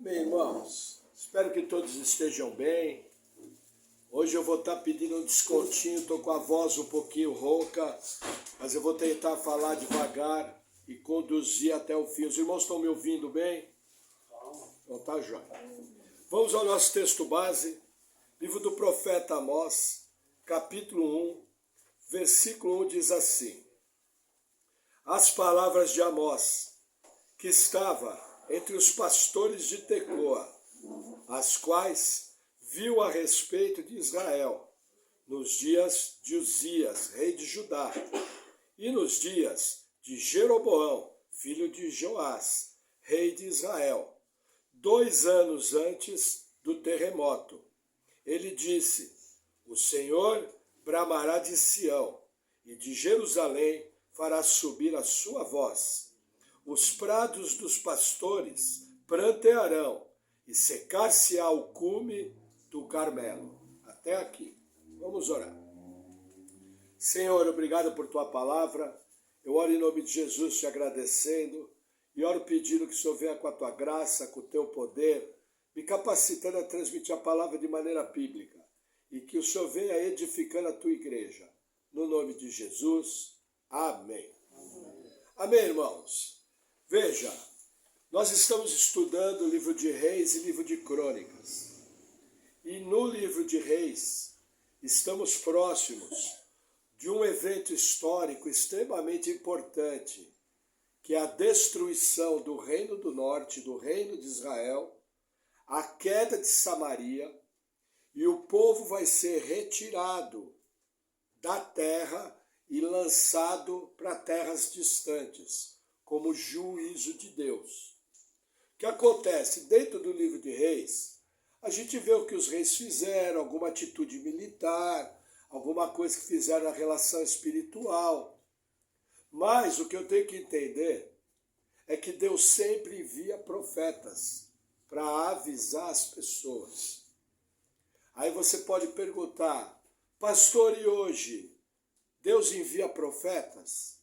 Bem, irmãos, espero que todos estejam bem. Hoje eu vou estar pedindo um descontinho, estou com a voz um pouquinho rouca, mas eu vou tentar falar devagar e conduzir até o fim. Os irmãos estão me ouvindo bem? Então tá jóia. Vamos ao nosso texto base, livro do profeta Amós, capítulo 1, versículo 1 diz assim: As palavras de Amós, que estava entre os pastores de Tecoa, as quais viu a respeito de Israel, nos dias de Uzias, rei de Judá, e nos dias de Jeroboão, filho de Joás, rei de Israel, 2 anos antes do terremoto. Ele disse: O Senhor bramará de Sião, e de Jerusalém fará subir a sua voz. Os prados dos pastores prantearão, e secar-se-á o cume do Carmelo. Até aqui. Vamos orar. Senhor, obrigado por tua palavra. Eu oro em nome de Jesus te agradecendo e oro pedindo que o Senhor venha com a tua graça, com o teu poder, me capacitando a transmitir a palavra de maneira bíblica e que o Senhor venha edificando a tua igreja. No nome de Jesus. Amém. Amém, irmãos. Veja, nós estamos estudando o livro de Reis e livro de Crônicas. E no livro de Reis, estamos próximos de um evento histórico extremamente importante, que é a destruição do Reino do Norte, do Reino de Israel, a queda de Samaria, e o povo vai ser retirado da terra e lançado para terras distantes, como juízo de Deus. O que acontece? Dentro do livro de Reis, a gente vê o que os reis fizeram, alguma atitude militar, alguma coisa que fizeram na relação espiritual. Mas o que eu tenho que entender é que Deus sempre envia profetas para avisar as pessoas. Aí você pode perguntar: pastor, e hoje? Deus envia profetas?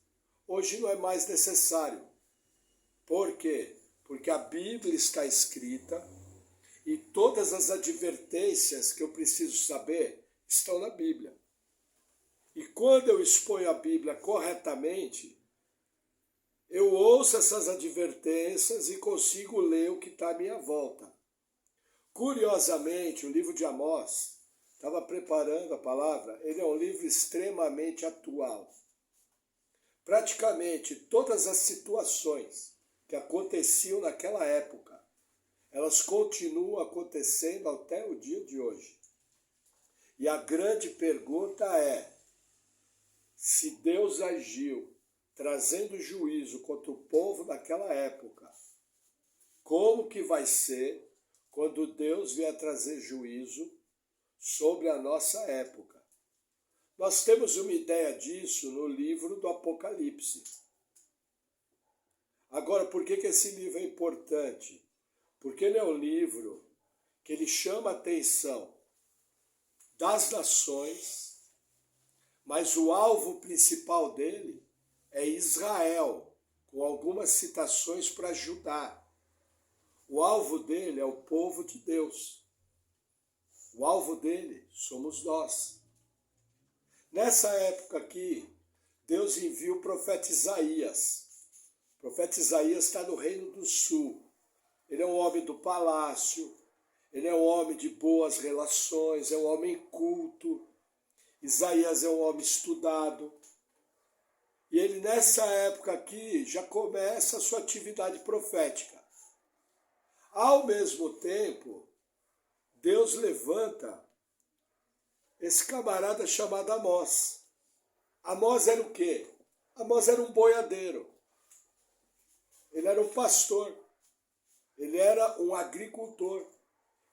Hoje não é mais necessário. Por quê? Porque a Bíblia está escrita e todas as advertências que eu preciso saber estão na Bíblia. E quando eu exponho a Bíblia corretamente, eu ouço essas advertências e consigo ler o que está à minha volta. Curiosamente, o livro de Amós, estava preparando a palavra, ele é um livro extremamente atual. Praticamente todas as situações que aconteciam naquela época, elas continuam acontecendo até o dia de hoje. E a grande pergunta é: se Deus agiu trazendo juízo contra o povo daquela época, como que vai ser quando Deus vier trazer juízo sobre a nossa época? Nós temos uma ideia disso no livro do Apocalipse. Agora, por que esse livro é importante? Porque ele é um livro que ele chama a atenção das nações, mas o alvo principal dele é Israel, com algumas citações para Judá. O alvo dele é o povo de Deus. O alvo dele somos nós. Nessa época aqui, Deus envia o profeta Isaías. O profeta Isaías está no Reino do Sul. Ele é um homem do palácio, ele é um homem de boas relações, é um homem culto. Isaías é um homem estudado. E ele, nessa época aqui, já começa a sua atividade profética. Ao mesmo tempo, Deus levanta esse camarada chamado Amós. Amós era o quê? Amós era um boiadeiro. Ele era um pastor. Ele era um agricultor.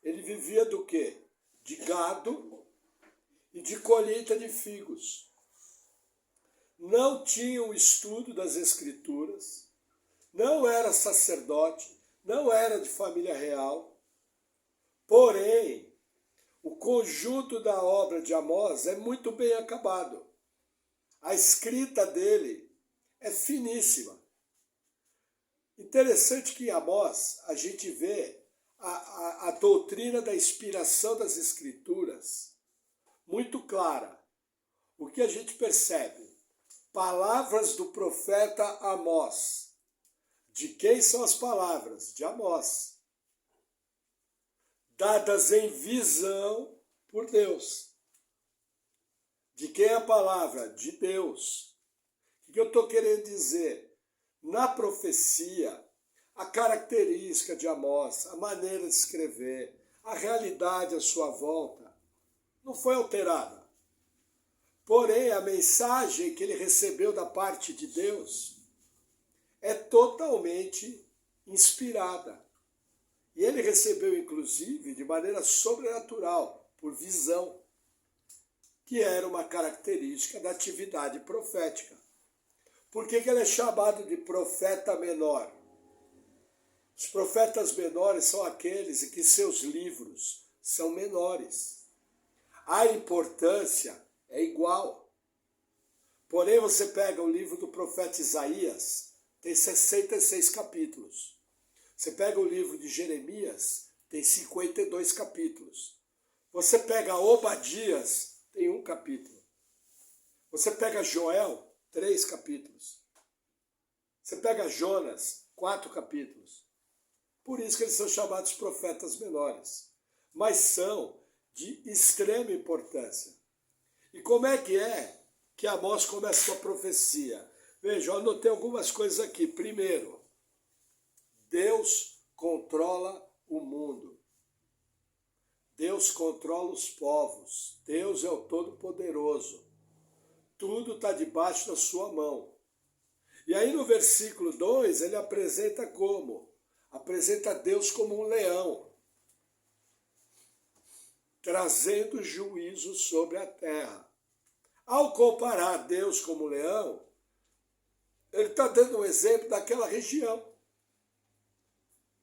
Ele vivia do quê? De gado e de colheita de figos. Não tinha o estudo das Escrituras, não era sacerdote, não era de família real. Porém, o conjunto da obra de Amós é muito bem acabado. A escrita dele é finíssima. Interessante que em Amós a gente vê a doutrina da inspiração das Escrituras muito clara. O que a gente percebe? Palavras do profeta Amós. De quem são as palavras? De Amós. Dadas em visão por Deus. De quem é a palavra? De Deus. O que eu estou querendo dizer? Na profecia, a característica de Amós, a maneira de escrever, a realidade à sua volta, não foi alterada. Porém, a mensagem que ele recebeu da parte de Deus é totalmente inspirada. E ele recebeu, inclusive, de maneira sobrenatural, por visão, que era uma característica da atividade profética. Por que ele é chamado de profeta menor? Os profetas menores são aqueles em que seus livros são menores. A importância é igual. Porém, você pega o livro do profeta Isaías, tem 66 capítulos. Você pega o livro de Jeremias, tem 52 capítulos. Você pega Obadias, tem 1 capítulo. Você pega Joel, 3 capítulos. Você pega Jonas, 4 capítulos. Por isso que eles são chamados profetas menores. Mas são de extrema importância. E como é que Amós começa com a profecia? Veja, eu anotei algumas coisas aqui. Primeiro, Deus controla o mundo. Deus controla os povos. Deus é o Todo-Poderoso. Tudo está debaixo da sua mão. E aí no versículo 2 ele apresenta como? Apresenta Deus como um leão, trazendo juízo sobre a terra. Ao comparar Deus como leão, ele está dando um exemplo daquela região.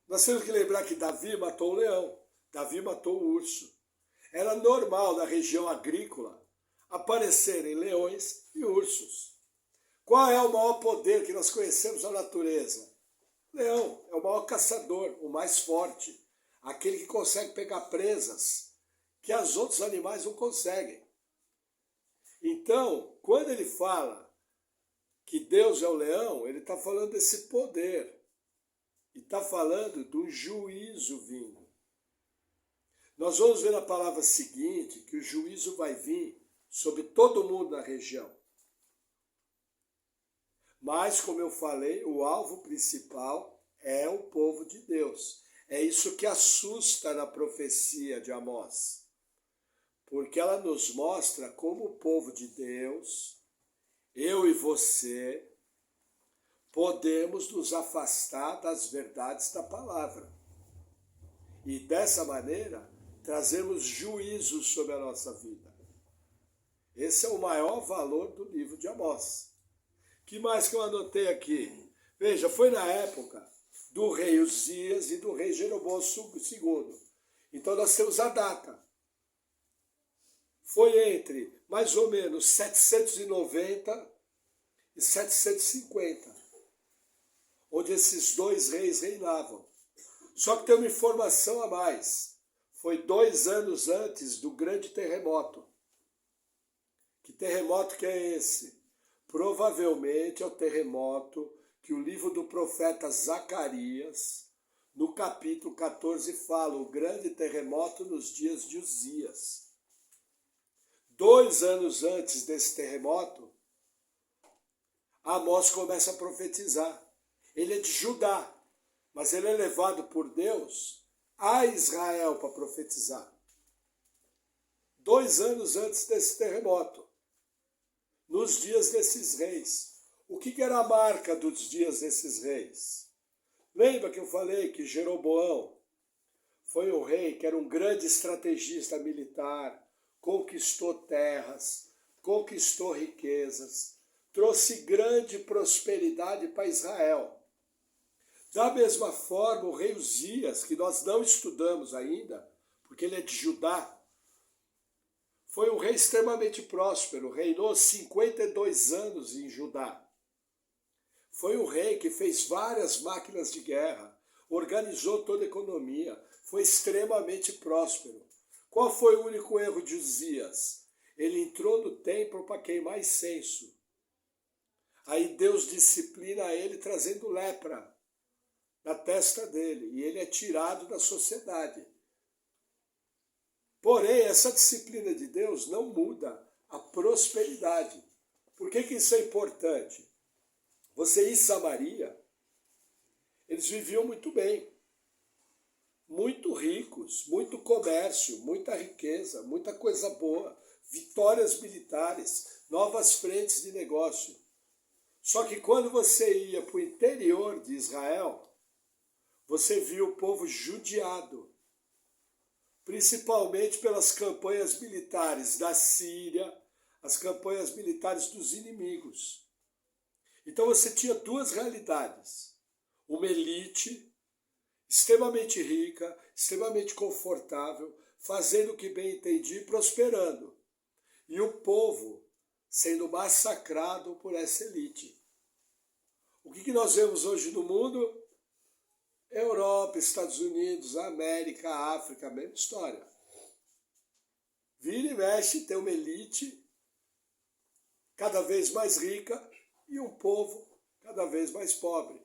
Nós temos que lembrar que Davi matou o leão, Davi matou o urso. Era normal na região agrícola aparecerem leões e ursos. Qual é o maior poder que nós conhecemos na natureza? Leão é o maior caçador, o mais forte, aquele que consegue pegar presas que os outros animais não conseguem. Então, quando ele fala que Deus é o leão, ele está falando desse poder. E está falando do juízo vindo. Nós vamos ver na palavra seguinte que o juízo vai vir sobre todo mundo na região. Mas, como eu falei, o alvo principal é o povo de Deus. É isso que assusta na profecia de Amós. Porque ela nos mostra como o povo de Deus, eu e você, podemos nos afastar das verdades da palavra. E dessa maneira, trazemos juízo sobre a nossa vida. Esse é o maior valor do livro de Amós. Que mais que eu anotei aqui? Veja, foi na época do rei Uzias e do rei Jeroboão II. Então nós temos a data. Foi entre mais ou menos 790 e 750, onde esses dois reis reinavam. Só que tem uma informação a mais. Foi 2 anos antes do grande terremoto. Que terremoto que é esse? Provavelmente é o terremoto que o livro do profeta Zacarias, no capítulo 14, fala, o grande terremoto nos dias de Uzias. 2 anos antes desse terremoto, Amós começa a profetizar. Ele é de Judá, mas ele é levado por Deus a Israel para profetizar. 2 anos antes desse terremoto, nos dias desses reis. O que era a marca dos dias desses reis? Lembra que eu falei que Jeroboão foi um rei que era um grande estrategista militar, conquistou terras, conquistou riquezas, trouxe grande prosperidade para Israel. Da mesma forma, o rei Uzias, que nós não estudamos ainda, porque ele é de Judá, foi um rei extremamente próspero, reinou 52 anos em Judá. Foi um rei que fez várias máquinas de guerra, organizou toda a economia, foi extremamente próspero. Qual foi o único erro de Uzias? Ele entrou no templo para queimar incenso. Aí Deus disciplina ele trazendo lepra na testa dele, e ele é tirado da sociedade. Porém, essa disciplina de Deus não muda a prosperidade. Por que isso é importante? Você em Samaria, eles viviam muito bem, muito ricos, muito comércio, muita riqueza, muita coisa boa, vitórias militares, novas frentes de negócio. Só que quando você ia para o interior de Israel, você viu o povo judiado, principalmente pelas campanhas militares da Síria, as campanhas militares dos inimigos. Então você tinha duas realidades. Uma elite extremamente rica, extremamente confortável, fazendo o que bem entendia e prosperando. E o povo sendo massacrado por essa elite. O que nós vemos hoje no mundo? Europa, Estados Unidos, América, África, a mesma história. Vira e mexe, tem uma elite cada vez mais rica e um povo cada vez mais pobre.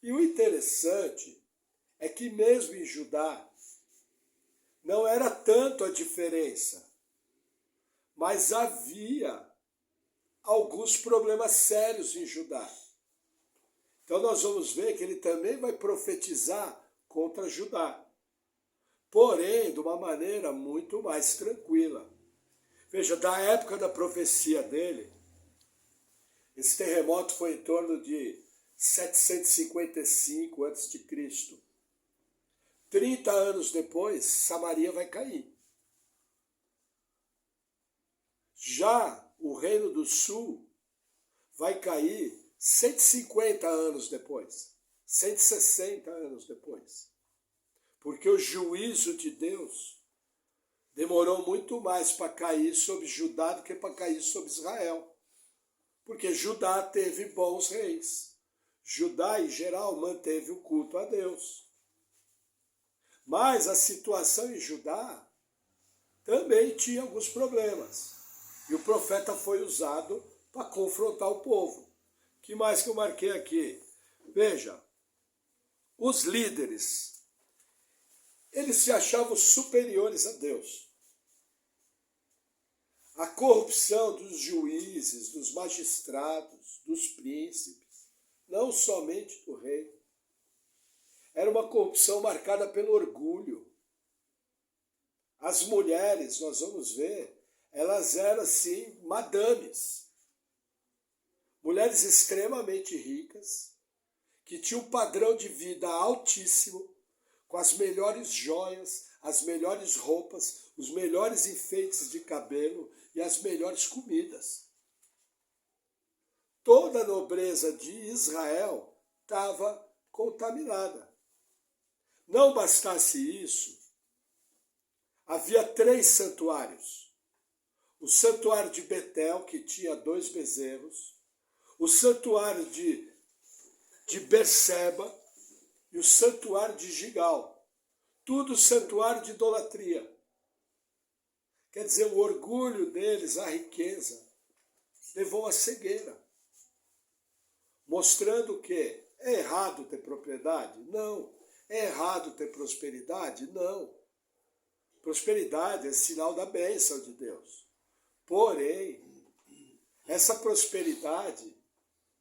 E o interessante é que mesmo em Judá não era tanto a diferença, mas havia alguns problemas sérios em Judá. Então nós vamos ver que ele também vai profetizar contra Judá, porém de uma maneira muito mais tranquila. Veja, da época da profecia dele, esse terremoto foi em torno de 755 a.C. 30 anos depois, Samaria vai cair. Já o Reino do Sul vai cair 150 anos depois, 160 anos depois. Porque o juízo de Deus demorou muito mais para cair sobre Judá do que para cair sobre Israel. Porque Judá teve bons reis. Judá, em geral, manteve o culto a Deus. Mas a situação em Judá também tinha alguns problemas. E o profeta foi usado para confrontar o povo. O que mais que eu marquei aqui? Veja, os líderes, eles se achavam superiores a Deus. A corrupção dos juízes, dos magistrados, dos príncipes, não somente do rei, era uma corrupção marcada pelo orgulho. As mulheres, nós vamos ver, elas eram assim, madames. Mulheres extremamente ricas, que tinham um padrão de vida altíssimo, com as melhores joias, as melhores roupas, os melhores enfeites de cabelo e as melhores comidas. Toda a nobreza de Israel estava contaminada. Não bastasse isso, havia 3 santuários. O santuário de Betel, que tinha 2 bezerros, o santuário de Berseba e o santuário de Gigal. Tudo santuário de idolatria. Quer dizer, o orgulho deles, a riqueza, levou à cegueira. Mostrando que é errado ter propriedade? Não. É errado ter prosperidade? Não. Prosperidade é sinal da bênção de Deus. Porém, essa prosperidade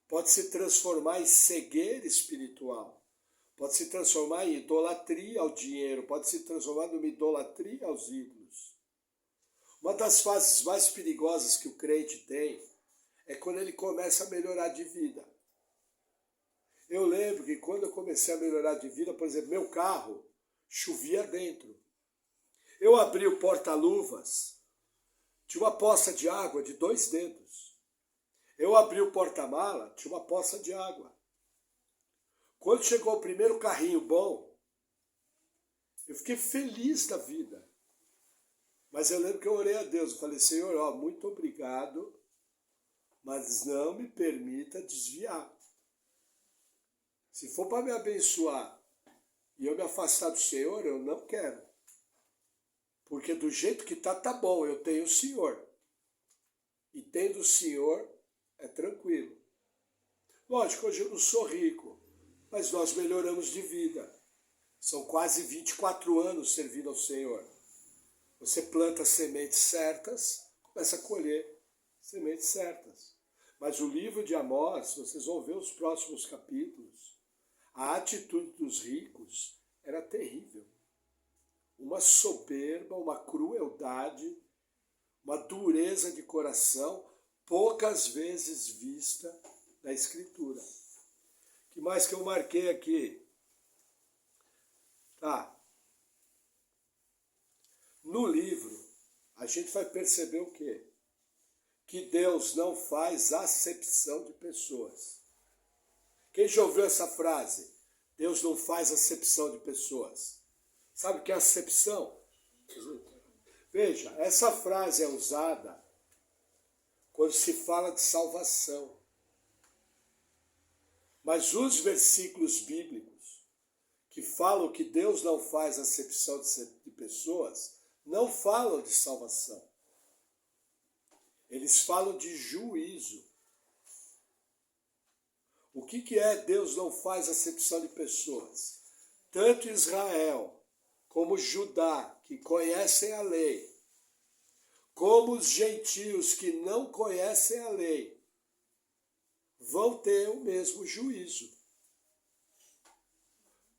pode se transformar em cegueira espiritual. Pode se transformar em idolatria ao dinheiro, pode se transformar numa idolatria aos ídolos. Uma das fases mais perigosas que o crente tem é quando ele começa a melhorar de vida. Eu lembro que quando eu comecei a melhorar de vida, por exemplo, meu carro chovia dentro. Eu abri o porta-luvas, tinha uma poça de água de 2 dedos. Eu abri o porta-mala, tinha uma poça de água. Quando chegou o primeiro carrinho bom, eu fiquei feliz da vida. Mas eu lembro que eu orei a Deus, eu falei, Senhor, ó, muito obrigado, mas não me permita desviar. Se for para me abençoar e eu me afastar do Senhor, eu não quero. Porque do jeito que tá bom, eu tenho o Senhor. E tendo o Senhor, é tranquilo. Lógico, hoje eu não sou rico, mas nós melhoramos de vida. São quase 24 anos servindo ao Senhor. Você planta sementes certas, começa a colher sementes certas. Mas o livro de Amós, vocês vão ver os próximos capítulos, a atitude dos ricos era terrível. Uma soberba, uma crueldade, uma dureza de coração, poucas vezes vista na Escritura. O que mais que eu marquei aqui? Tá. No livro, a gente vai perceber o quê? Que Deus não faz acepção de pessoas. Quem já ouviu essa frase? Deus não faz acepção de pessoas. Sabe o que é acepção? Veja, essa frase é usada quando se fala de salvação. Mas os versículos bíblicos que falam que Deus não faz acepção de pessoas, não falam de salvação. Eles falam de juízo. O que é Deus não faz acepção de pessoas? Tanto Israel como Judá, que conhecem a lei, como os gentios que não conhecem a lei, vão ter o mesmo juízo.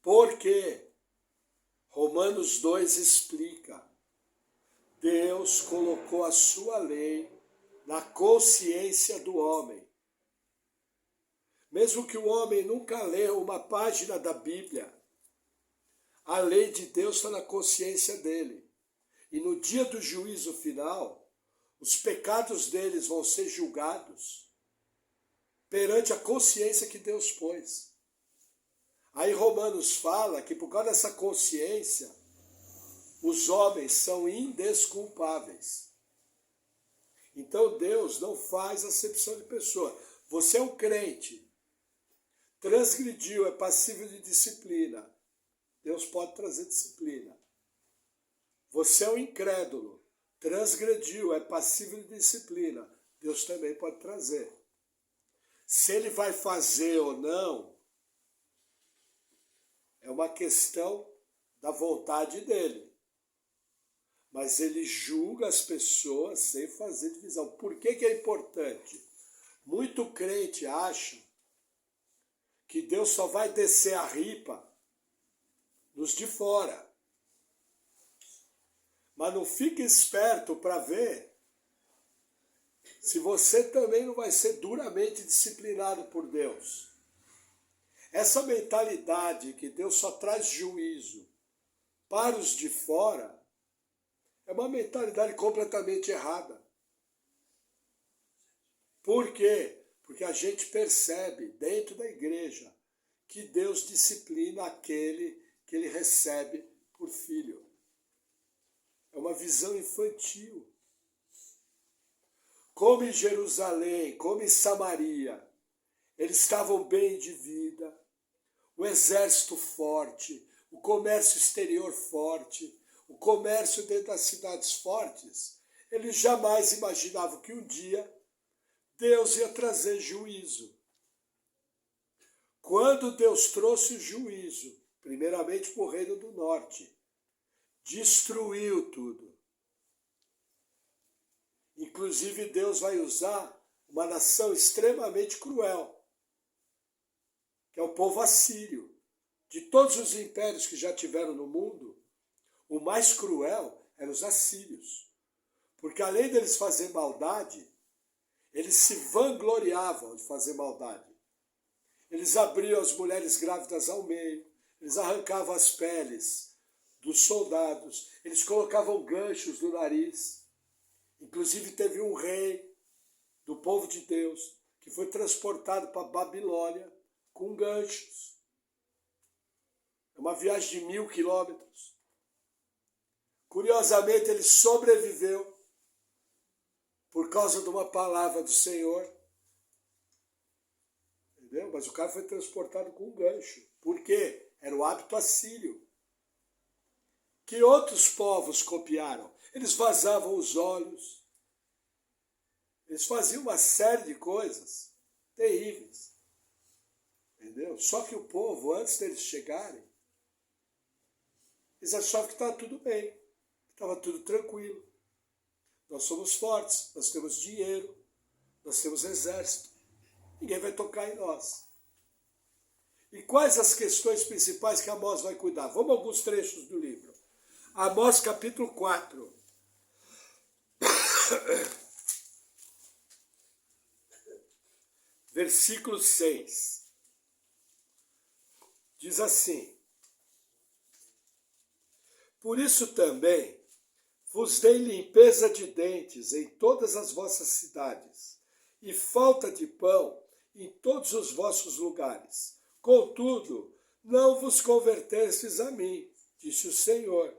Porque Romanos 2 explica, Deus colocou a sua lei na consciência do homem. Mesmo que o homem nunca leu uma página da Bíblia, a lei de Deus está na consciência dele. E no dia do juízo final, os pecados deles vão ser julgados perante a consciência que Deus pôs. Aí Romanos fala que por causa dessa consciência, os homens são indesculpáveis. Então Deus não faz acepção de pessoa. Você é um crente, transgrediu, é passível de disciplina. Deus pode trazer disciplina. Você é um incrédulo, transgrediu, é passível de disciplina. Deus também pode trazer. Se ele vai fazer ou não, é uma questão da vontade dele. Mas ele julga as pessoas sem fazer divisão. Por que é importante? Muito crente acha que Deus só vai descer a ripa nos de fora. Mas não fique esperto para ver se você também não vai ser duramente disciplinado por Deus. Essa mentalidade que Deus só traz juízo para os de fora é uma mentalidade completamente errada. Por quê? Porque a gente percebe dentro da igreja que Deus disciplina aquele que ele recebe por filho. É uma visão infantil. Como em Jerusalém, como em Samaria, eles estavam bem de vida, o exército forte, o comércio exterior forte, o comércio dentro das cidades fortes, eles jamais imaginavam que um dia Deus ia trazer juízo. Quando Deus trouxe o juízo, primeiramente para o Reino do Norte, destruiu tudo. Inclusive Deus vai usar uma nação extremamente cruel, que é o povo assírio. De todos os impérios que já tiveram no mundo, o mais cruel eram os assírios. Porque além deles fazer maldade, eles se vangloriavam de fazer maldade. Eles abriam as mulheres grávidas ao meio, eles arrancavam as peles dos soldados, eles colocavam ganchos no nariz. Inclusive teve um rei do povo de Deus que foi transportado para a Babilônia com ganchos. É uma viagem de 1000 quilômetros. Curiosamente, ele sobreviveu por causa de uma palavra do Senhor. Entendeu? Mas o cara foi transportado com um gancho. Por quê? Era o hábito assírio, que outros povos copiaram. Eles vazavam os olhos, eles faziam uma série de coisas terríveis. Entendeu? Só que o povo, antes deles chegarem, eles achavam que estava tudo bem, que estava tudo tranquilo. Nós somos fortes, nós temos dinheiro, nós temos exército. Ninguém vai tocar em nós. E quais as questões principais que Amós vai cuidar? Vamos a alguns trechos do livro. Amós capítulo 4. Versículo 6. Diz assim: por isso também vos dei limpeza de dentes em todas as vossas cidades, e falta de pão em todos os vossos lugares. Contudo, não vos convertestes a mim, disse o Senhor.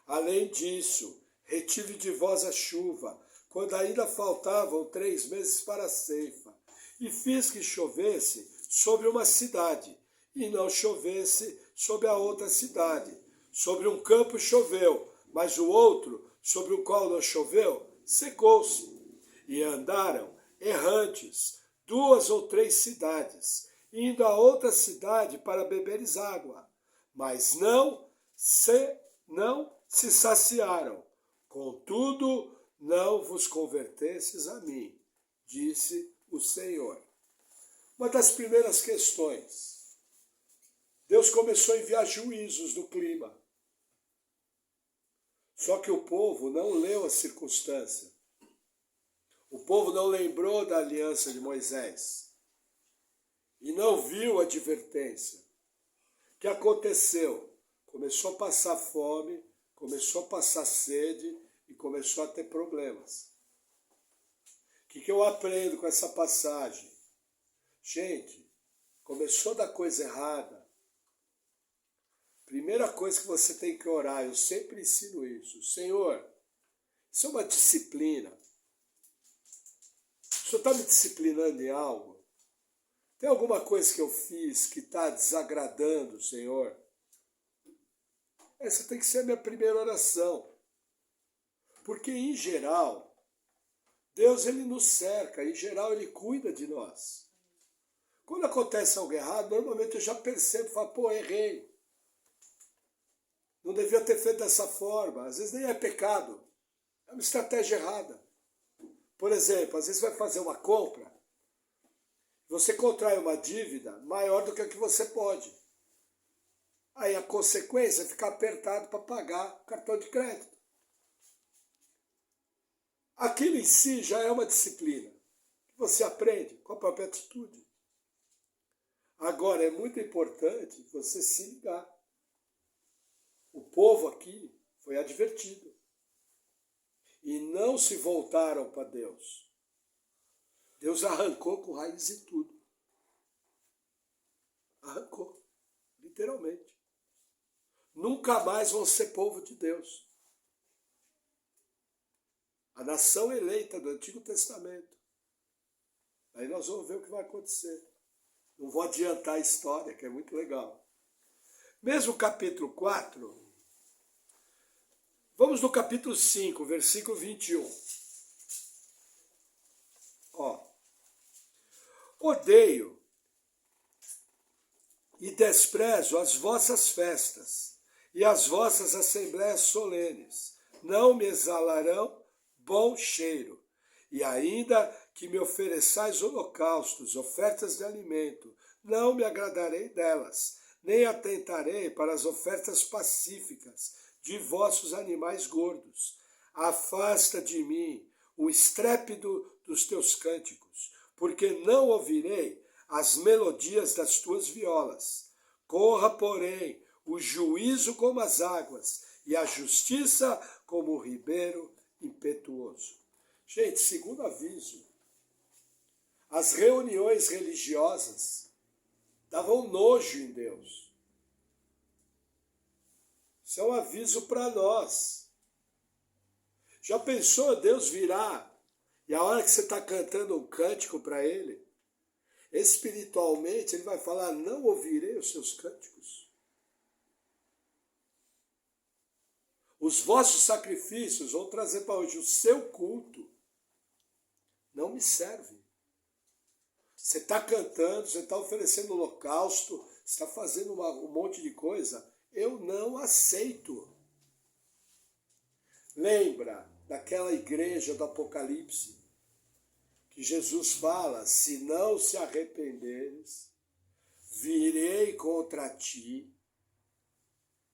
Além disso, retive de vós a chuva, quando ainda faltavam 3 meses para a ceifa, e fiz que chovesse sobre uma cidade, e não chovesse sobre a outra cidade. Sobre um campo choveu, mas o outro, sobre o qual não choveu, secou-se. E andaram errantes 2 ou 3 cidades, indo a outra cidade para beberes água, mas não se saciaram. Contudo, não vos convertestes a mim, disse o Senhor. Uma das primeiras questões. Deus começou a enviar juízos do clima. Só que o povo não leu a circunstância. O povo não lembrou da aliança de Moisés. E não viu a advertência. O que aconteceu? Começou a passar fome, começou a passar sede e começou a ter problemas. O que eu aprendo com essa passagem? Gente, começou a dar coisa errada. Primeira coisa que você tem que orar, eu sempre ensino isso. Senhor, isso é uma disciplina. O Senhor está me disciplinando em algo? Tem alguma coisa que eu fiz que está desagradando, Senhor? Essa tem que ser a minha primeira oração. Porque, em geral, Deus ele nos cerca, em geral ele cuida de nós. Quando acontece algo errado, normalmente eu já percebo, falo, pô, errei. Não devia ter feito dessa forma. Às vezes nem é pecado. É uma estratégia errada. Por exemplo, às vezes vai fazer uma compra, você contrai uma dívida maior do que a que você pode. Aí a consequência é ficar apertado para pagar o cartão de crédito. Aquilo em si já é uma disciplina que você aprende com a própria atitude. Agora, é muito importante você se ligar. O povo aqui foi advertido. E não se voltaram para Deus. Deus arrancou com raiz e tudo. Arrancou, literalmente. Nunca mais vão ser povo de Deus. A nação eleita do Antigo Testamento. Aí nós vamos ver o que vai acontecer. Não vou adiantar a história, que é muito legal. Mesmo capítulo 4, vamos no capítulo 5, versículo 21. Odeio e desprezo as vossas festas e as vossas assembléias solenes. Não me exalarão bom cheiro. E ainda que me ofereçais holocaustos, ofertas de alimento, não me agradarei delas, nem atentarei para as ofertas pacíficas de vossos animais gordos. Afasta de mim o estrépito dos teus cânticos, porque não ouvirei as melodias das tuas violas. Corra, porém, o juízo como as águas, e a justiça como o ribeiro impetuoso. Gente, segundo aviso, as reuniões religiosas davam nojo em Deus. Isso é um aviso para nós. Já pensou Deus virar e a hora que você está cantando um cântico para Ele, espiritualmente Ele vai falar, não ouvirei os seus cânticos. Os vossos sacrifícios vão trazer para hoje o seu culto. Não me serve. Você está cantando, você está oferecendo holocausto, você está fazendo um monte de coisa. Eu não aceito. Lembra daquela igreja do Apocalipse, que Jesus fala, se não se arrependeres, virei contra ti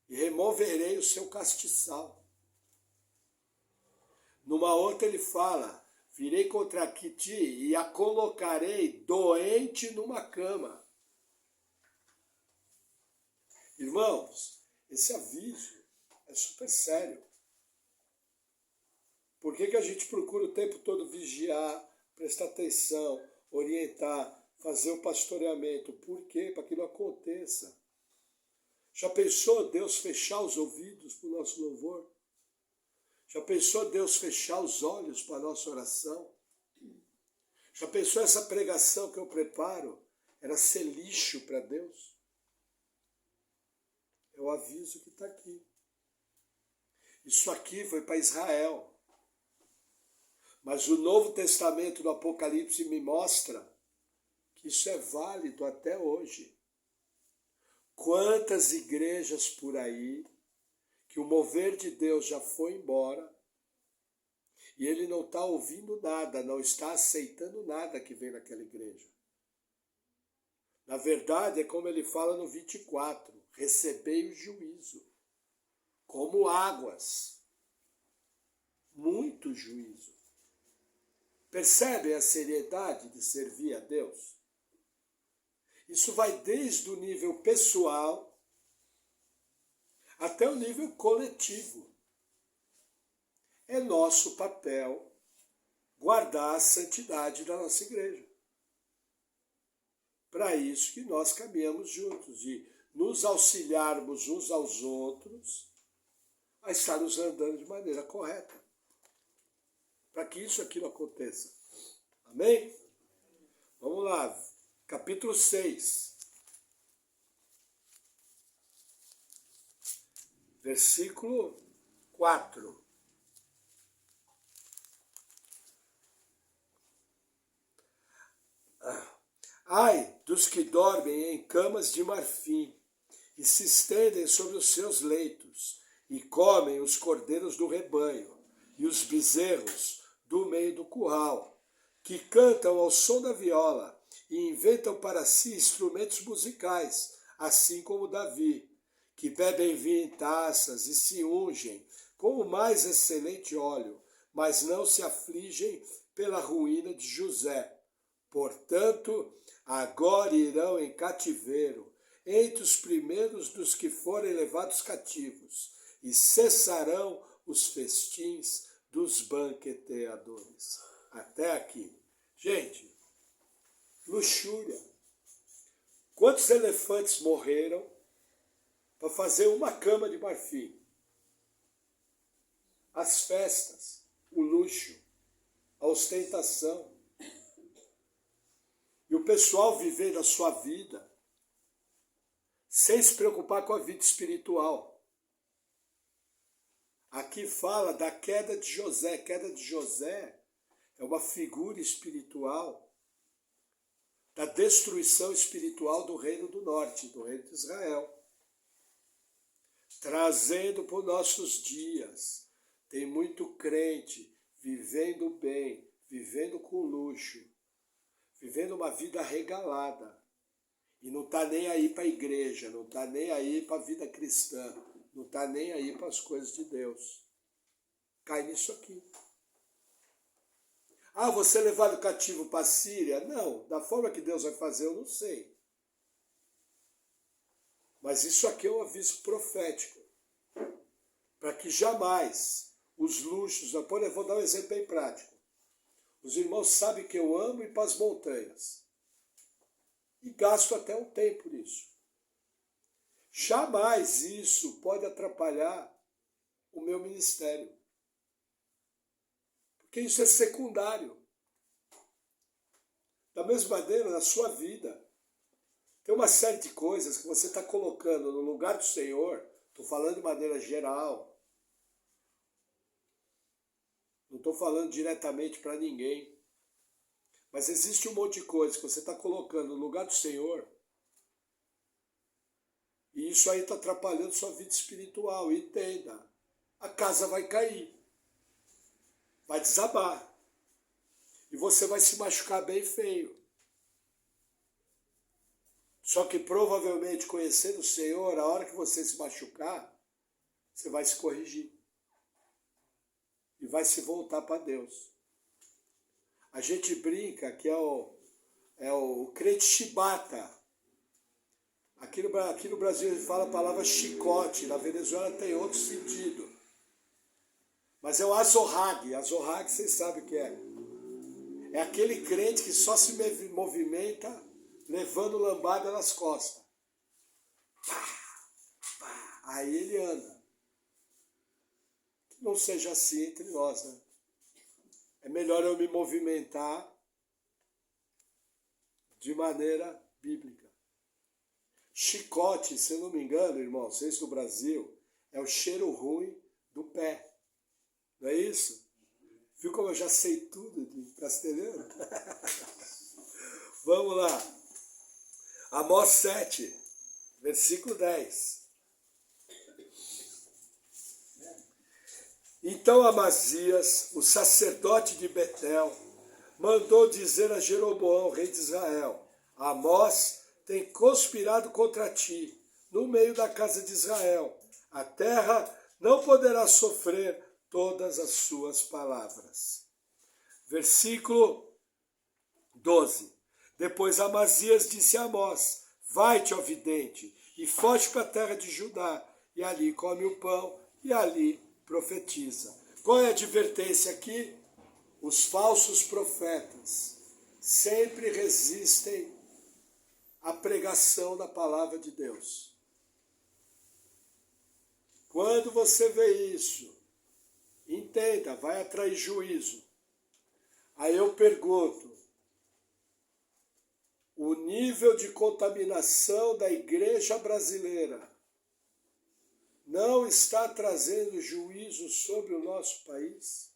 e removerei o seu castiçal. Numa outra ele fala, virei contra ti e a colocarei doente numa cama. Irmãos, esse aviso é super sério. Por que a gente procura o tempo todo vigiar, prestar atenção, orientar, fazer o pastoreamento? Por quê? Para que não aconteça. Já pensou Deus fechar os ouvidos para o nosso louvor? Já pensou Deus fechar os olhos para a nossa oração? Já pensou essa pregação que eu preparo era ser lixo para Deus? É o aviso que está aqui. Isso aqui foi para Israel. Mas o Novo Testamento do Apocalipse me mostra que isso é válido até hoje. Quantas igrejas por aí que o mover de Deus já foi embora e ele não está ouvindo nada, não está aceitando nada que vem naquela igreja. Na verdade, é como ele fala no 24, recebei o juízo, como águas, muito juízo. Percebem a seriedade de servir a Deus? Isso vai desde o nível pessoal até o nível coletivo. É nosso papel guardar a santidade da nossa igreja. Para isso que nós caminhamos juntos e nos auxiliarmos uns aos outros a estarmos andando de maneira correta. Para que isso aqui não aconteça. Amém? Vamos lá, capítulo 6. Versículo 4. Ai dos que dormem em camas de marfim e se estendem sobre os seus leitos e comem os cordeiros do rebanho e os bezerros do meio do curral, que cantam ao som da viola e inventam para si instrumentos musicais, assim como Davi, que bebem vinho em taças e se ungem com o mais excelente óleo, mas não se afligem pela ruína de José. Portanto, agora irão em cativeiro, entre os primeiros dos que forem levados cativos, e cessarão os festins dos banqueteadores. Até aqui. Gente, luxúria. Quantos elefantes morreram para fazer uma cama de marfim? As festas, o luxo, a ostentação. E o pessoal vivendo a sua vida sem se preocupar com a vida espiritual. Aqui fala da queda de José. A queda de José é uma figura espiritual da destruição espiritual do reino do norte, do reino de Israel. Trazendo para os nossos dias. Tem muito crente vivendo bem, vivendo com luxo, vivendo uma vida regalada. E não está nem aí para a igreja, não está nem aí para a vida cristã. Não está nem aí para as coisas de Deus. Cai nisso aqui. Ah, você levado cativo para a Síria? Não, da forma que Deus vai fazer eu não sei. Mas isso aqui é um aviso profético. Para que jamais os luxos... Eu vou dar um exemplo bem prático. Os irmãos sabem que eu amo ir para as montanhas. E gasto até um tempo nisso. Jamais isso pode atrapalhar o meu ministério. Porque isso é secundário. Da mesma maneira, na sua vida, tem uma série de coisas que você está colocando no lugar do Senhor, estou falando de maneira geral, estou falando diretamente para ninguém. Mas existe um monte de coisa que você está colocando no lugar do Senhor. E isso aí está atrapalhando sua vida espiritual. Entenda. A casa vai cair. Vai desabar. E você vai se machucar bem feio. Só que provavelmente, conhecendo o Senhor, a hora que você se machucar, você vai se corrigir. E vai se voltar para Deus. A gente brinca que é o crente chibata. Aqui no Brasil ele fala a palavra chicote. Na Venezuela tem outro sentido. Mas é o azorrague. Azorrague vocês sabem o que é. É aquele crente que só se movimenta levando lambada nas costas. Pá, pá, aí ele anda. Que não seja assim entre nós, né? É melhor eu me movimentar de maneira bíblica. Chicote, se eu não me engano, irmão, vocês do Brasil, é o cheiro ruim do pé. Não é isso? Viu como eu já sei tudo de castelhano? Vamos lá. Amós 7, versículo 10. Então Amazias, o sacerdote de Betel, mandou dizer a Jeroboão, rei de Israel: Amós tem conspirado contra ti, no meio da casa de Israel. A terra não poderá sofrer todas as suas palavras. Versículo 12. Depois Amazias disse a Amós: Vai-te, ó vidente, e foge para a terra de Judá, e ali come o pão, e ali profetiza. Qual é a advertência aqui? Os falsos profetas sempre resistem à pregação da palavra de Deus. Quando você vê isso, entenda, vai atrair juízo. Aí eu pergunto, o nível de contaminação da igreja brasileira não está trazendo juízo sobre o nosso país?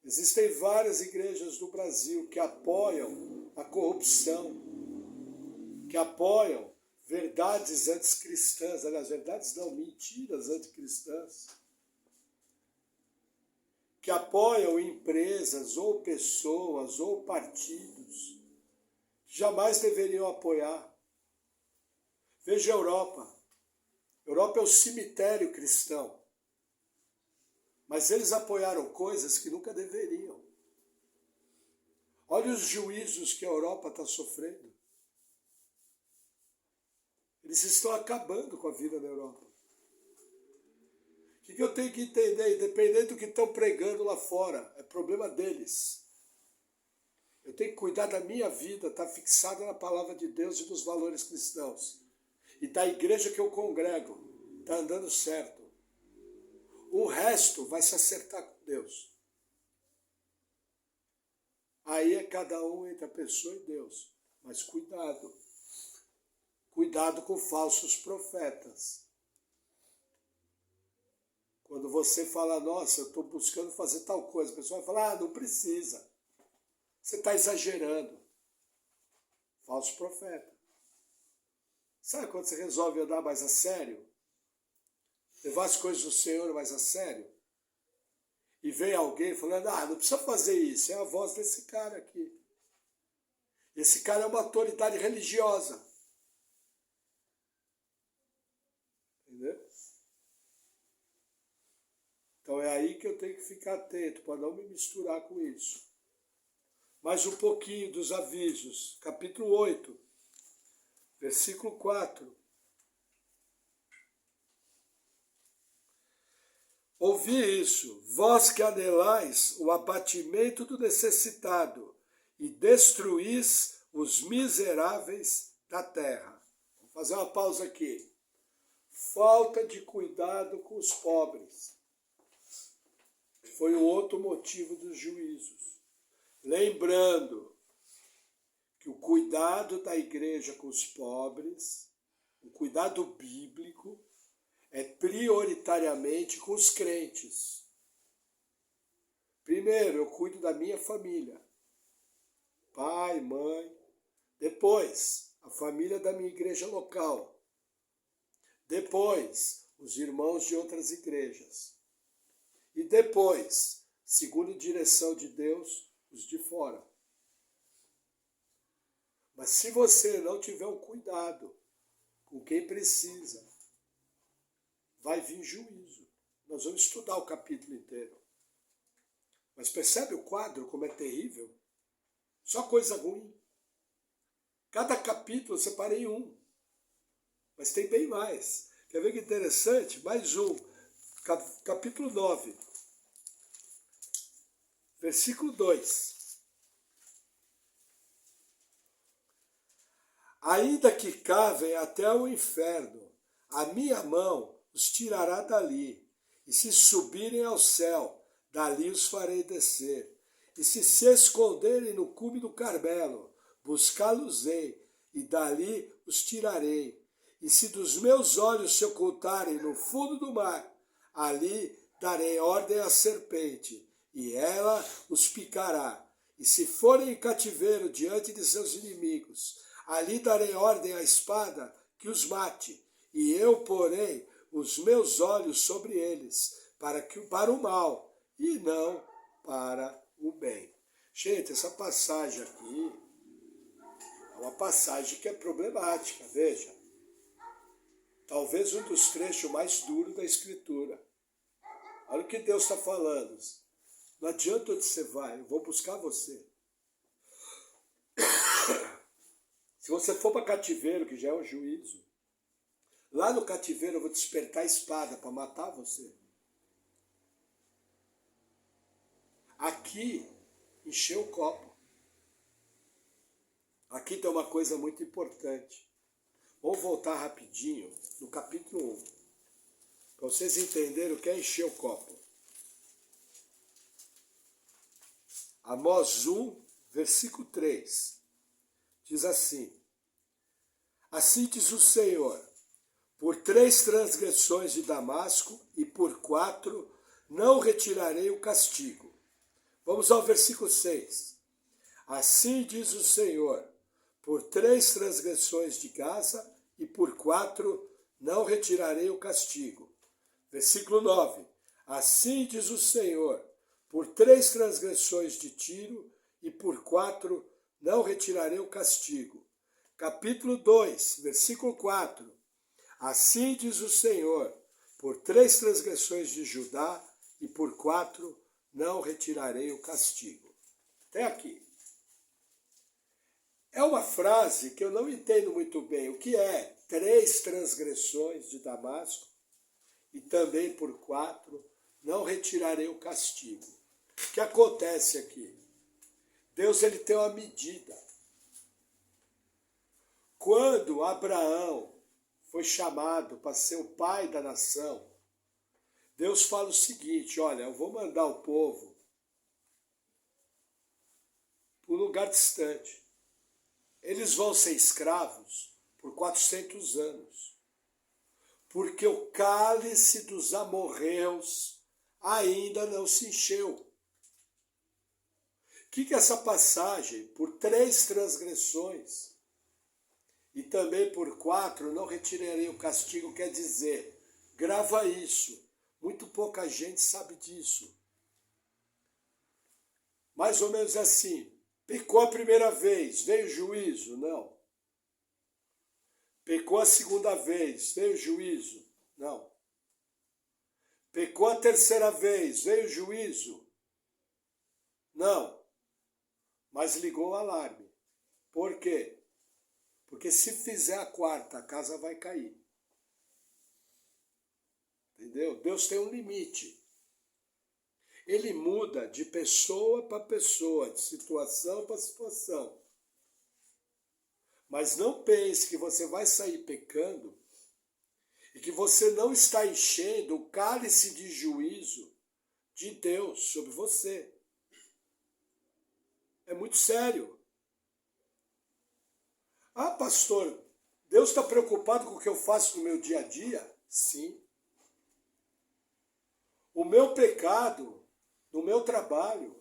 Existem várias igrejas do Brasil que apoiam a corrupção, que apoiam verdades anticristãs, aliás, verdades não, mentiras anticristãs, que apoiam empresas ou pessoas ou partidos que jamais deveriam apoiar. Veja a Europa. A Europa é o cemitério cristão. Mas eles apoiaram coisas que nunca deveriam. Olha os juízos que a Europa está sofrendo. Eles estão acabando com a vida na Europa. O que eu tenho que entender? Independente do que estão pregando lá fora, é problema deles. Eu tenho que cuidar da minha vida, estar fixada na palavra de Deus e dos valores cristãos. E da igreja que eu congrego, está andando certo. O resto vai se acertar com Deus. Aí é cada um entre a pessoa e Deus. Mas cuidado. Cuidado com falsos profetas. Quando você fala, nossa, eu estou buscando fazer tal coisa, a pessoa vai falar, não precisa. Você está exagerando. Falso profeta. Sabe quando você resolve andar mais a sério? Levar as coisas do Senhor mais a sério? E vem alguém falando, não precisa fazer isso. É a voz desse cara aqui. Esse cara é uma autoridade religiosa. Entendeu? Então é aí que eu tenho que ficar atento, para não me misturar com isso. Mais um pouquinho dos avisos. Capítulo 8, versículo 4. Ouvi isso, vós que anelais o abatimento do necessitado e destruís os miseráveis da terra. Vou fazer uma pausa aqui. Falta de cuidado com os pobres. Foi o outro motivo dos juízos. Lembrando que o cuidado da igreja com os pobres, o cuidado bíblico, é prioritariamente com os crentes. Primeiro, eu cuido da minha família. Pai, mãe. Depois, a família da minha igreja local. Depois, os irmãos de outras igrejas. E depois, segundo direção de Deus, os de fora. Mas se você não tiver um cuidado com quem precisa, vai vir juízo. Nós vamos estudar o capítulo inteiro. Mas percebe o quadro, como é terrível? Só coisa ruim. Cada capítulo eu separei um. Mas tem bem mais. Quer ver que interessante? Mais um. Capítulo 9. Versículo 2. Ainda que cavem até o inferno, a minha mão os tirará dali. E se subirem ao céu, dali os farei descer. E se esconderem no cume do Carmelo, buscá-los-ei, e dali os tirarei. E se dos meus olhos se ocultarem no fundo do mar, ali darei ordem à serpente, e ela os picará. E se forem em cativeiro diante de seus inimigos, ali darei ordem à espada que os mate, e eu porei os meus olhos sobre eles, para o mal, e não para o bem. Gente, essa passagem aqui é uma passagem que é problemática, veja. Talvez um dos trechos mais duros da Escritura. Olha o que Deus está falando. Não adianta onde você vai, eu vou buscar você. Se você for para cativeiro, que já é um juízo, lá no cativeiro eu vou despertar a espada para matar você. Aqui, encheu o copo. Aqui tem uma coisa muito importante. Vamos voltar rapidinho no capítulo 1. Para vocês entenderem o que é encher o copo. Amós 1, versículo 3. Diz assim: Assim diz o Senhor, por 3 transgressões de Damasco e por 4 não retirarei o castigo. Vamos ao versículo 6. Assim diz o Senhor, por 3 transgressões de Gaza e por 4 não retirarei o castigo. Versículo 9. Assim diz o Senhor, por 3 transgressões de Tiro e por 4 não retirarei o castigo. Capítulo 2, versículo 4. Assim diz o Senhor, por 3 transgressões de Judá e por 4 não retirarei o castigo. Até aqui. É uma frase que eu não entendo muito bem. O que é 3 transgressões de Damasco e também por 4 não retirarei o castigo? O que acontece aqui? Deus ele tem uma medida. Quando Abraão foi chamado para ser o pai da nação, Deus fala o seguinte: olha, eu vou mandar o povo para um lugar distante. Eles vão ser escravos por 400 anos, porque o cálice dos amorreus ainda não se encheu. O que é essa passagem? Por 3 transgressões e também por 4 não retirarei o castigo, quer dizer, grava isso. Muito pouca gente sabe disso. Mais ou menos assim. Pecou a primeira vez, veio juízo? Não. Pecou a segunda vez, veio juízo? Não. Pecou a terceira vez, veio juízo? Não. Mas ligou o alarme. Por quê? Porque se fizer a quarta, a casa vai cair. Entendeu? Deus tem um limite. Ele muda de pessoa para pessoa, de situação para situação. Mas não pense que você vai sair pecando e que você não está enchendo o cálice de juízo de Deus sobre você. É muito sério. Ah, pastor, Deus está preocupado com o que eu faço no meu dia a dia? Sim. O meu pecado no meu trabalho,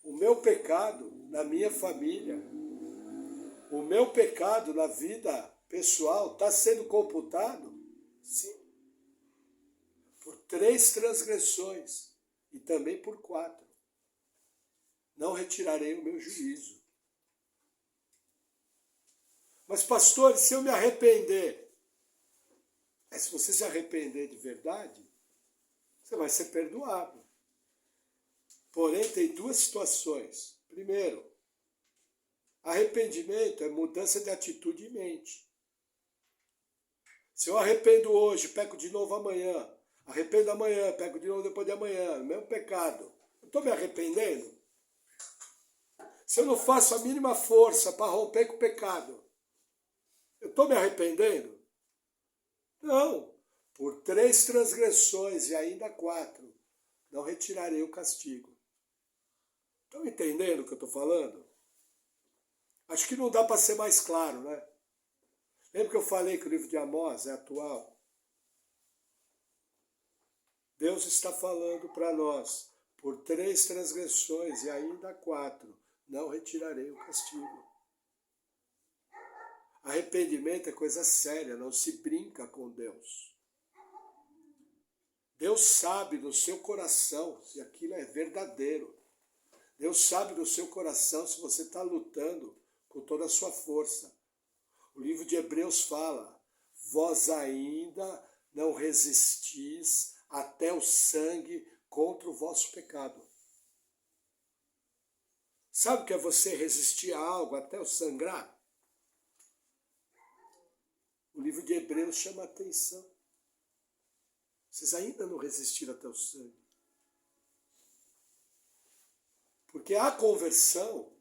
o meu pecado na minha família, o meu pecado na vida pessoal está sendo computado? Sim. Por 3 transgressões e também por 4. Não retirarei o meu juízo. Mas, pastor, se eu me arrepender? Se você se arrepender de verdade, você vai ser perdoado. Porém, tem 2 situações. Primeiro, arrependimento é mudança de atitude e mente. Se eu arrependo hoje, peco de novo amanhã, arrependo amanhã, peco de novo depois de amanhã, o mesmo pecado, eu estou me arrependendo? Se eu não faço a mínima força para romper com o pecado, eu estou me arrependendo? Não. Por 3 transgressões e ainda 4, não retirarei o castigo. Estão entendendo o que eu estou falando? Acho que não dá para ser mais claro, né? Lembra que eu falei que o livro de Amós é atual? Deus está falando para nós, por 3 transgressões e ainda 4, não retirarei o castigo. Arrependimento é coisa séria, não se brinca com Deus. Deus sabe do seu coração se aquilo é verdadeiro. Deus sabe do seu coração se você está lutando com toda a sua força. O livro de Hebreus fala, vós ainda não resistis até o sangue contra o vosso pecado. Sabe o que é você resistir a algo até o sangrar? O livro de Hebreus chama a atenção. Vocês ainda não resistiram até o sangue. Porque a conversão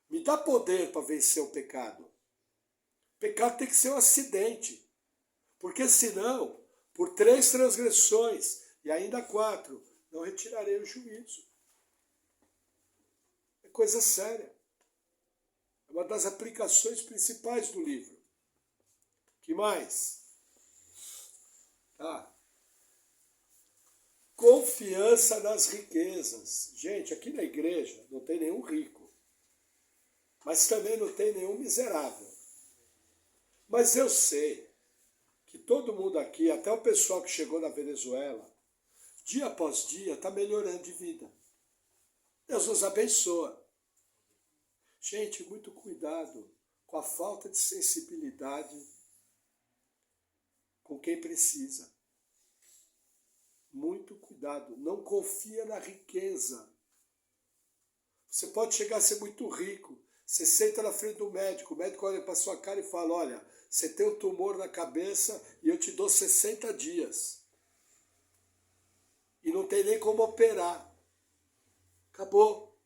me dá poder para vencer o pecado. O pecado tem que ser um acidente. Porque senão, por 3 transgressões e ainda 4, não retirarei o juízo. É coisa séria. É uma das aplicações principais do livro. Que mais? Confiança nas riquezas. Gente, aqui na igreja não tem nenhum rico. Mas também não tem nenhum miserável. Mas eu sei que todo mundo aqui, até o pessoal que chegou na Venezuela, dia após dia está melhorando de vida. Deus nos abençoa. Gente, muito cuidado com a falta de sensibilidade com quem precisa. Muito cuidado. Não confia na riqueza. Você pode chegar a ser muito rico. Você senta na frente do médico. O médico olha para sua cara e fala, olha, você tem um tumor na cabeça e eu te dou 60 dias. E não tem nem como operar. Acabou.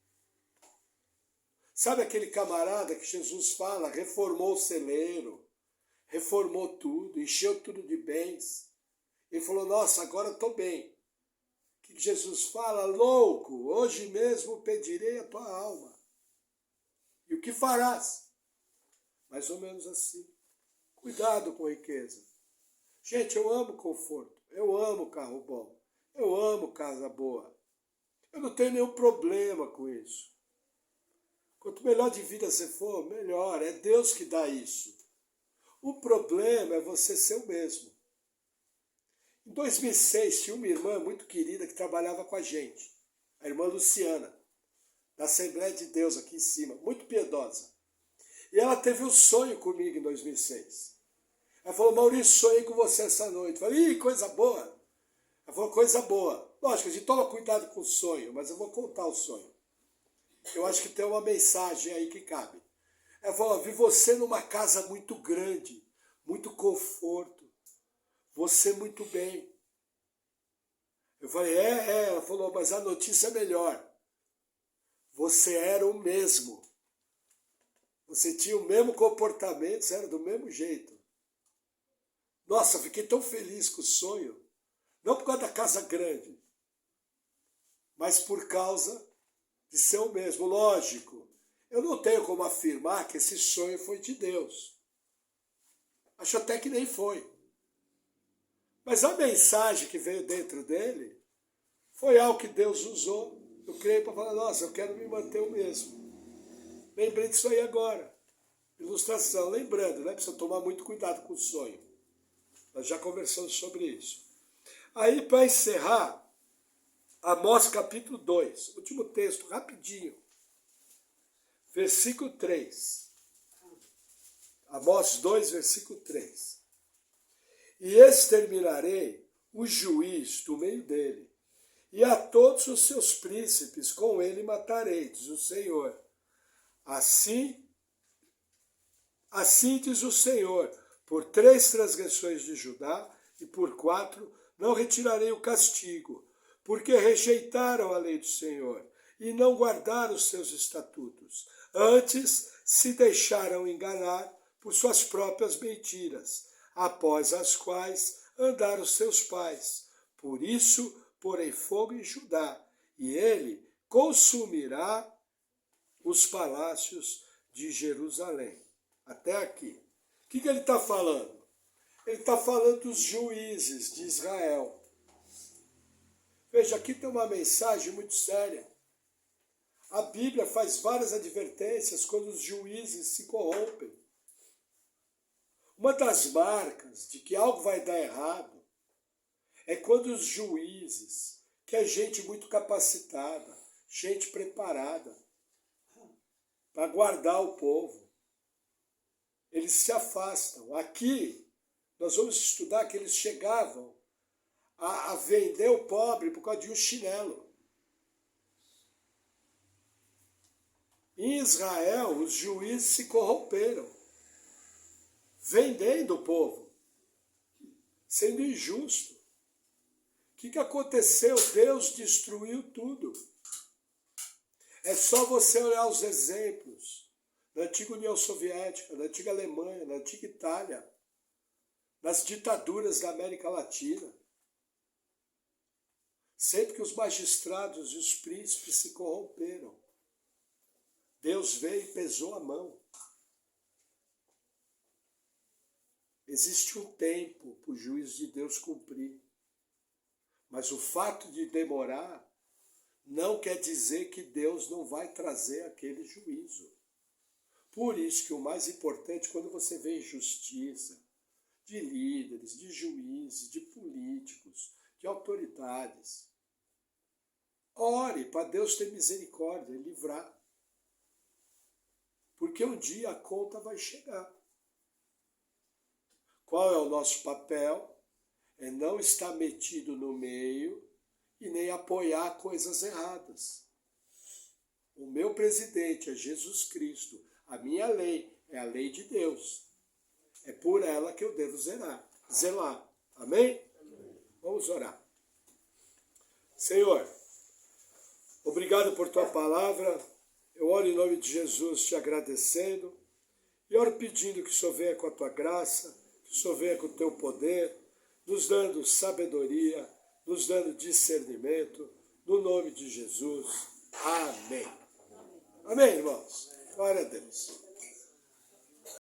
Sabe aquele camarada que Jesus fala, reformou o celeiro, reformou tudo, encheu tudo de bens. Ele falou, nossa, agora estou bem. O que Jesus fala? Louco, hoje mesmo pedirei a tua alma. E o que farás? Mais ou menos assim. Cuidado com riqueza. Gente, eu amo conforto. Eu amo carro bom. Eu amo casa boa. Eu não tenho nenhum problema com isso. Quanto melhor de vida você for, melhor. É Deus que dá isso. O problema é você ser o mesmo. Em 2006, tinha uma irmã muito querida que trabalhava com a gente. A irmã Luciana, da Assembleia de Deus aqui em cima. Muito piedosa. E ela teve um sonho comigo em 2006. Ela falou, Maurício, sonhei com você essa noite. Eu falei, ih, coisa boa. Ela falou, coisa boa. Lógico, a gente toma cuidado com o sonho, mas eu vou contar o sonho. Eu acho que tem uma mensagem aí que cabe. Ela falou, vi você numa casa muito grande, muito conforto. Você muito bem. Eu falei, Ela falou, mas a notícia é melhor. Você era o mesmo. Você tinha o mesmo comportamento, você era do mesmo jeito. Nossa, fiquei tão feliz com o sonho. Não por causa da casa grande, mas por causa de ser o mesmo. Lógico, eu não tenho como afirmar que esse sonho foi de Deus. Acho até que nem foi. Mas a mensagem que veio dentro dele foi algo que Deus usou Eu creio para falar, nossa, eu quero me manter o mesmo. Lembrei disso aí agora. Ilustração, lembrando, né? Precisa tomar muito cuidado com o sonho. Nós já conversamos sobre isso. Aí, para encerrar, Amós capítulo 2, último texto, rapidinho. Versículo 3. Amós 2, versículo 3. E exterminarei o juiz do meio dele, e a todos os seus príncipes com ele matarei, diz o Senhor. Assim diz o Senhor, por 3 transgressões de Judá, e por 4 não retirarei o castigo, porque rejeitaram a lei do Senhor, e não guardaram os seus estatutos. Antes se deixaram enganar por suas próprias mentiras, após as quais andaram seus pais. Por isso, porei fogo em Judá, e ele consumirá os palácios de Jerusalém. Até aqui. O que ele está falando? Ele está falando dos juízes de Israel. Veja, aqui tem uma mensagem muito séria. A Bíblia faz várias advertências quando os juízes se corrompem. Uma das marcas de que algo vai dar errado é quando os juízes, que é gente muito capacitada, gente preparada para guardar o povo, eles se afastam. Aqui, nós vamos estudar que eles chegavam a vender o pobre por causa de um chinelo. Em Israel, os juízes se corromperam, vendendo o povo, sendo injusto. O que aconteceu? Deus destruiu tudo. É só você olhar os exemplos na antiga União Soviética, na antiga Alemanha, na antiga Itália, nas ditaduras da América Latina. Sempre que os magistrados e os príncipes se corromperam, Deus veio e pesou a mão. Existe um tempo para o juízo de Deus cumprir. Mas o fato de demorar não quer dizer que Deus não vai trazer aquele juízo. Por isso que o mais importante, quando você vê injustiça de líderes, de juízes, de políticos, de autoridades, ore para Deus ter misericórdia e livrar. Porque um dia a conta vai chegar. Qual é o nosso papel? É não estar metido no meio e nem apoiar coisas erradas. O meu presidente é Jesus Cristo. A minha lei é a lei de Deus. É por ela que eu devo zelar. Amém? Vamos orar. Senhor, obrigado por tua palavra. Eu oro em nome de Jesus te agradecendo. E oro pedindo que o Senhor venha com a tua graça, que o Senhor venha com o teu poder, nos dando sabedoria, nos dando discernimento, no nome de Jesus. Amém. Amém, irmãos. Glória a Deus.